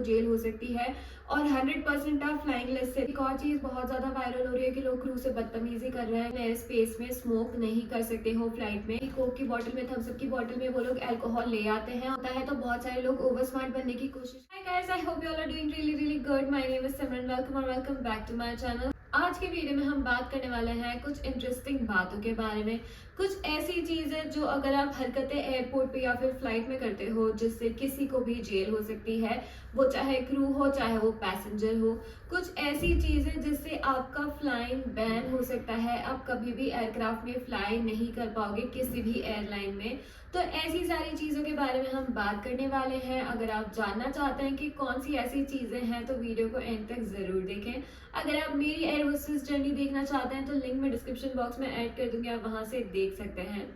Jail हो सकती है और 100% आप फ्लाइंग लिस्ट से। एक और चीज बहुत ज्यादा वायरल हो रही है कि लोग क्रू से बदतमीजी कर रहे हैं। एयर स्पेस में स्मोक नहीं कर सकते हो फ्लाइट में। कोक की बोतल में, थम्स अप की बोतल में वो लोग अल्कोहल ले आते हैं। होता है तो बहुत सारे लोग ओवर स्मार्ट बनने की कोशिश। Hi guys, I hope you all are doing really really good. My name is Simran. Welcome और welcome back to my channel. आज के वीडियो में हम बात करने वाले हैं कुछ इंटरेस्टिंग बातों के बारे में। कुछ ऐसी चीजें जो अगर आप हरकतें एयरपोर्ट पे या फिर फ्लाइट में करते हो जिससे किसी को भी जेल हो सकती है, वो चाहे क्रू हो चाहे वो पैसेंजर हो। कुछ ऐसी चीजें जिससे आपका फ्लाइंग बैन हो सकता है। आप कभी भी एयरक्राफ्ट में फ्लाई नहीं कर पाओगे किसी भी एयरलाइन में। तो ऐसी सारी चीजों के बारे में हम बात करने वाले हैं। अगर आप जानना चाहते हैं कि कौन सी ऐसी चीजें हैं तो वीडियो को एंड तक जरूर देखें। अगर आप मेरी एयर होस्टेस जर्नी देखना चाहते हैं तो लिंक मैं डिस्क्रिप्शन बॉक्स में ऐड कर दूंगी, आप वहां से देख सकते हैं।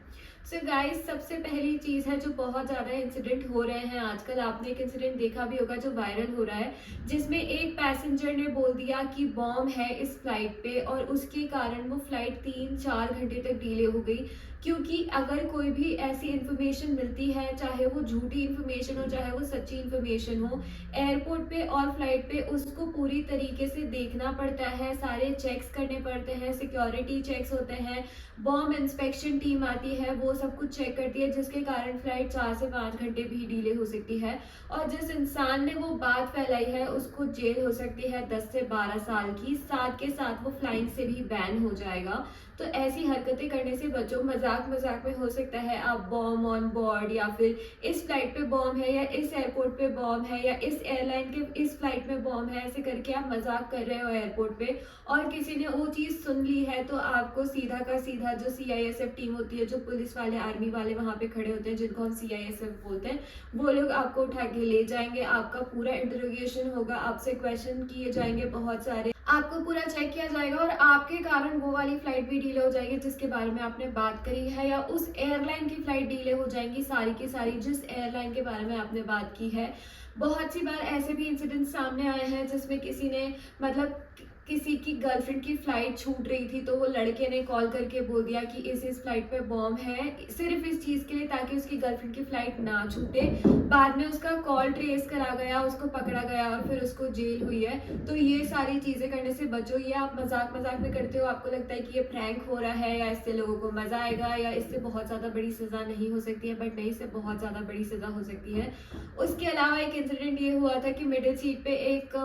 सो गाइस, सबसे पहली चीज है जो बहुत ज्यादा इंसिडेंट हो रहे हैं आजकल। आपने एक इंसिडेंट देखा भी होगा जो वायरल हो रहा है, जिसमें एक पैसेंजर ने बोल दिया कि बॉम्ब है इस फ्लाइट पे और उसके कारण वो फ्लाइट 3-4 घंटे तक डिले हो गई। क्योंकि अगर कोई भी ऐसी इंफॉर्मेशन मिलती है, चाहे वो झूठी इंफॉर्मेशन हो चाहे वो सच्ची इंफॉर्मेशन हो, एयरपोर्ट पे और फ्लाइट पे उसको पूरी तरीके से देखना पड़ता है। सारे चेक्स करने पड़ते हैं, सिक्योरिटी चेक्स होते हैं, बॉम्ब इंस्पेक्शन टीम आती है, वो सब कुछ चेक करती है, जिसके कारण फ्लाइट 4 से 5 घंटे भी डिले हो सकती है। और जिस इंसान ने वो बात फैलाई है उसको जेल हो सकती है 10 से 12 साल की। साथ के साथ वो फ्लाइंग से भी बैन हो जाएगा। तो ऐसी हरकतें करने से बचो। मजाक मजाक में हो सकता है आप बॉम्ब ऑन बोर्ड या फिर इस फ्लाइट पे बॉम्ब है या इस एयरपोर्ट पे बॉम्ब है या इस एयरलाइन के इस फ्लाइट में बॉम्ब है, ऐसे करके आप मजाक कर रहे हो एयरपोर्ट पे और किसी ने वो चीज सुन ली है तो आपको सीधा का सीधा जो CISF टीम होती है, जो पुलिस वाले आर्मी वाले वहां पे खड़े होते हैं जिनको हम CISF बोलते हैं, वो लोग आपको उठा के ले जाएंगे। आपका पूरा इंटरोगेशन होगा, आपसे क्वेश्चन किए जाएंगे बहुत सारे, आपको पूरा चेक किया जाएगा और आपके कारण वो वाली फ्लाइट भी डिले हो जाएगी जिसके बारे में आपने बात करी है, या उस एयरलाइन की फ्लाइट डिले हो जाएंगी सारी की सारी जिस एयरलाइन के बारे में आपने बात की है। बहुत सी बार ऐसे भी इंसिडेंट सामने आए हैं जिसमें किसी ने मतलब किसी की गर्लफ्रेंड की फ्लाइट छूट रही थी तो वो लड़के ने कॉल करके बोल दिया कि इस फ्लाइट पे बॉम्ब है, सिर्फ इस चीज के लिए ताकि उसकी गर्लफ्रेंड की फ्लाइट ना छूटे। बाद में उसका कॉल ट्रेस करा गया, उसको पकड़ा गया और फिर उसको जेल हुई है। तो ये सारी चीजें करने से बचो। ये आप मजाक मजाक में करते हो, आपको लगता है कि ये प्रैंक हो रहा है या इससे लोगों को मजा आएगा या इससे बहुत ज्यादा बड़ी सजा नहीं हो सकती है, बट नहीं, इससे बहुत ज्यादा बड़ी सजा हो सकती है। उसके अलावा एक इंसिडेंट ये हुआ था कि मिडिल सीट पे एक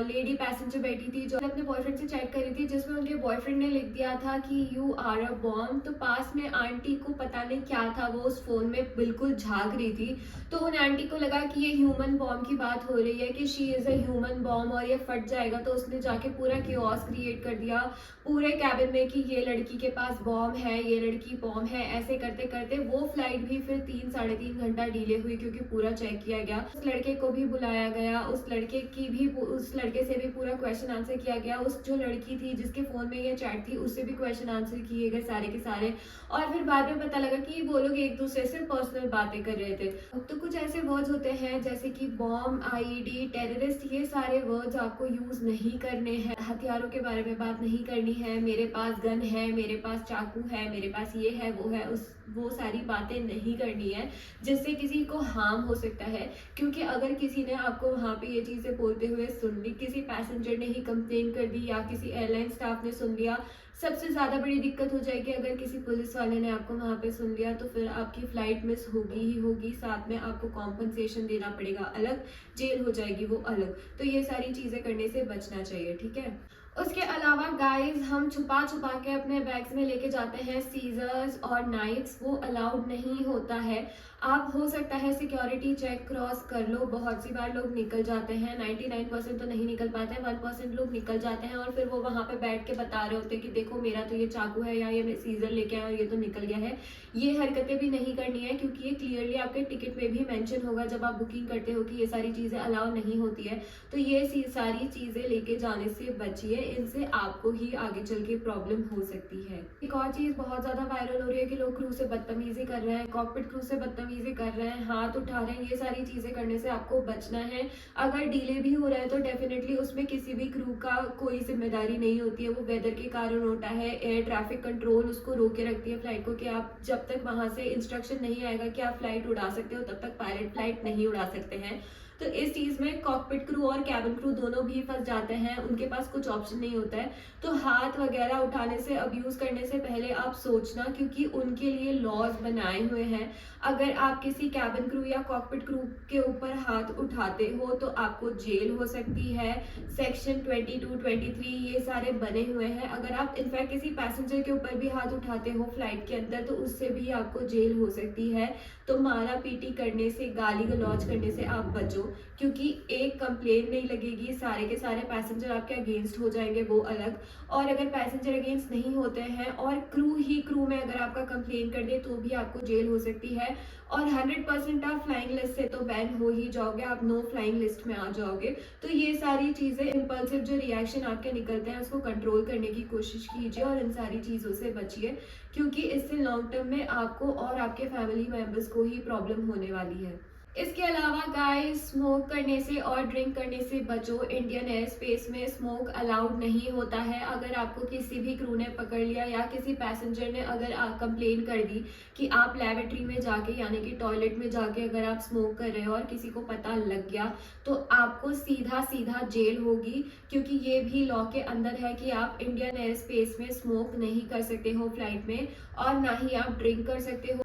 लेडी पैसेंजर बैठी थी जो अपने बॉयफ्रेंड से चैट करी थी, जिसमें उनके बॉयफ्रेंड ने लिख दिया था कि यू आर अ बॉम्ब। तो पास में आंटी को पता नहीं क्या था, वो उस फोन में बिल्कुल झांक रही थी, तो उन आंटी को लगा कि ये ह्यूमन बॉम्ब की बात हो रही है कि she is a human bomb और ये फट जाएगा। तो उसने जाके पूरा क्योस क्रिएट कर दिया पूरे कैबिन में कि ये लड़की के पास बॉम्ब है, ये लड़की बॉम्ब है। ऐसे करते करते वो फ्लाइट भी फिर 3-3.5 घंटा डिले हुई क्योंकि पूरा चेक किया गया। उस लड़के को भी बुलाया गया, उस लड़के से भी पूरा क्वेश्चन आंसर किया गया। उस जो लड़की थी जिसके फोन में ये चैट थी उससे भी क्वेश्चन आंसर किए गए सारे के सारे। और फिर बाद में पता लगा कि वो लोग एक दूसरे से पर्सनल बातें कर रहे थे। तो कुछ ऐसे वर्ड्स होते हैं जैसे कि बॉम्ब, IED, टेररिस्ट, ये सारे वर्ड्स आपको यूज नहीं करने हैं। हथियारों के बारे में बात नहीं करनी है। मेरे पास गन है, मेरे पास चाकू है, मेरे पास ये है वो है, वो सारी बातें नहीं करनी है जिससे किसी को हार्म हो सकता है। क्योंकि अगर किसी ने आपको वहां पे ये चीजें बोलते हुए सुन ली, किसी पैसेंजर ने ही कंप्लेन कर दी या किसी एयरलाइन स्टाफ ने सुन लिया, सबसे ज्यादा बड़ी दिक्कत हो जाएगी अगर किसी पुलिस वाले ने आपको वहां पे सुन लिया, तो फिर आपकी फ्लाइट मिस होगी ही होगी। साथ में आपको कॉम्पनसेशन देना पड़ेगा अलग, जेल हो जाएगी वो अलग। तो ये सारी चीजें करने से बचना चाहिए, ठीक है। उसके अलावा गाइस, हम छुपा छुपा के अपने बैग्स में लेके जाते हैं सीजर्स और नाइफ्स, वो अलाउड नहीं होता है। आप हो सकता है सिक्योरिटी चेक क्रॉस कर लो, बहुत सी बार लोग निकल जाते हैं, 99% तो नहीं निकल पाते हैं, 1% लोग निकल जाते हैं और फिर वो वहां पे बैठ के बता रहे होते हैं कि देखो मेरा तो ये चाकू है या ये मैं सीजर लेके आया और ये तो निकल गया है। ये हरकतें भी नहीं करनी है क्योंकि ये क्लियरली आपके टिकट में भी मेंशन होगा जब आप बुकिंग करते हो कि ये सारी चीजें अलाउ नहीं होती है। तो ये सारी चीजें लेके जाने से बचिए, इनसे आपको ही आगे चल के प्रॉब्लम हो सकती है। एक और चीज बहुत ज्यादा वायरल हो रही है कि लोग क्रू से बदतमीजी कर रहे हैं, कॉकपिट क्रू से बदतमीजी कर रहे हैं, हाथ उठा रहे हैं। ये सारी चीजें करने से आपको बचना है। अगर डिले भी हो रहा है तो डेफिनेटली उसमें किसी भी क्रू का कोई जिम्मेदारी नहीं होती है, वो वेदर के कारण होता है। एयर ट्रैफिक कंट्रोल उसको रोक के रखती है फ्लाइट को कि आप जब तक वहां से इंस्ट्रक्शन नहीं आएगा कि आप फ्लाइट उड़ा सकते हो तब तक पायलट फ्लाइट नहीं उड़ा सकते हैं। तो इस चीज़ में कॉकपिट क्रू और कैबिन क्रू दोनों भी फंस जाते हैं, उनके पास कुछ ऑप्शन नहीं होता है। तो हाथ वगैरह उठाने से, अब्यूज़ करने से पहले आप सोचना, क्योंकि उनके लिए लॉज बनाए हुए हैं। अगर आप किसी कैबिन क्रू या कॉकपिट क्रू के ऊपर हाथ उठाते हो तो आपको जेल हो सकती है। सेक्शन 22, 23 ये सारे बने हुए हैं। अगर आप इनफैक्ट किसी पैसेंजर के ऊपर भी हाथ उठाते हो फ्लाइट के अंदर तो उससे भी आपको जेल हो सकती है। तो मारा पीटी करने से, गाली गलौज करने से आप बचो, क्योंकि एक कंप्लेन नहीं लगेगी, सारे के सारे पैसेंजर आपके अगेंस्ट हो जाएंगे, वो अलग। और अगर पैसेंजर अगेंस्ट नहीं होते हैं और क्रू में अगर आपका कंप्लेन कर दे तो भी आपको जेल हो सकती है। और 100% आप फ्लाइंग लिस्ट से तो बैन हो ही जाओगे, आप नो फ्लाइंग लिस्ट में आ जाओगे। तो ये सारी चीज़ें, इम्पल्सिव जो रिएक्शन आपके निकलते हैं उसको कंट्रोल करने की कोशिश कीजिए और इन सारी चीज़ों से बचिए, क्योंकि इससे लॉन्ग टर्म में आपको और आपके फैमिली मेम्बर्स को ही प्रॉब्लम होने वाली है। इसके अलावा गाइस, स्मोक करने से और ड्रिंक करने से बचो। इंडियन एयर स्पेस में स्मोक अलाउड नहीं होता है। अगर आपको किसी भी क्रू ने पकड़ लिया या किसी पैसेंजर ने अगर कंप्लेन कर दी कि आप लैबोरेटरी में जाके, यानी कि टॉयलेट में जाके अगर आप स्मोक कर रहे हो और किसी को पता लग गया तो आपको सीधा सीधा जेल होगी, क्योंकि ये भी लॉ के अंदर है कि आप इंडियन एयर स्पेस में स्मोक नहीं कर सकते हो फ्लाइट में, और ना ही आप ड्रिंक कर सकते हो।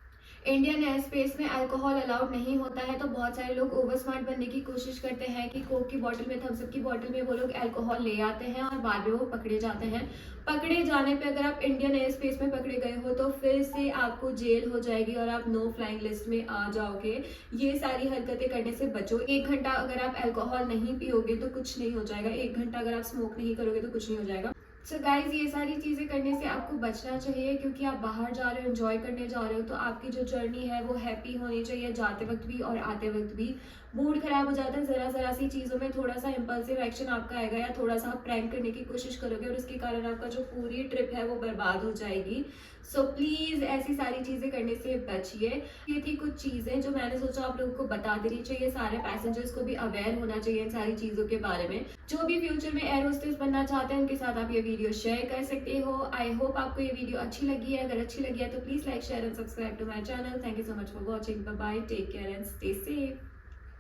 इंडियन एयर स्पेस में अल्कोहल अलाउड नहीं होता है। तो बहुत सारे लोग ओवर स्मार्ट बनने की कोशिश करते हैं कि कोक की बोतल में, थम्स अप की बोतल में वो लोग अल्कोहल ले आते हैं और बाद में वो पकड़े जाते हैं। पकड़े जाने पे अगर आप इंडियन एयर स्पेस में पकड़े गए हो तो फिर से आपको जेल हो जाएगी और आप नो फ्लाइंग लिस्ट में आ जाओगे। ये सारी हरकतें करने से बचो। 1 घंटा अगर आप अल्कोहल नहीं पियोगे तो कुछ नहीं हो जाएगा, 1 घंटा अगर आप स्मोक नहीं करोगे तो कुछ नहीं हो जाएगा। सो गाइज, ये सारी चीज़ें करने से आपको बचना चाहिए, क्योंकि आप बाहर जा रहे हो, एंजॉय करने जा रहे हो, तो आपकी जो जर्नी है वो हैप्पी होनी चाहिए, जाते वक्त भी और आते वक्त भी। मूड खराब हो जाता है ज़रा सी चीज़ों में, थोड़ा सा इम्पल्सिव एक्शन आपका आएगा या थोड़ा सा आप प्रैंक करने की कोशिश करोगे और उसके कारण आपका जो पूरी ट्रिप है वो बर्बाद हो जाएगी। सो प्लीज़ ऐसी सारी चीज़ें करने से बचिए। ये थी कुछ चीज़ें जो मैंने सोचा आप लोगों को बता देनी चाहिए, सारे पैसेंजर्स को भी अवेयर होना चाहिए इन सारी चीज़ों के बारे में। जो भी फ्यूचर में एयर होस्टेस बनना चाहते हैं उनके साथ आप ये वीडियो शेयर कर सकते हो। आई होप आपको ये वीडियो अच्छी लगी है। अगर अच्छी लगी है तो please like, share and subscribe to my channel. Thank you so much for watching. Bye bye, take care and stay safe.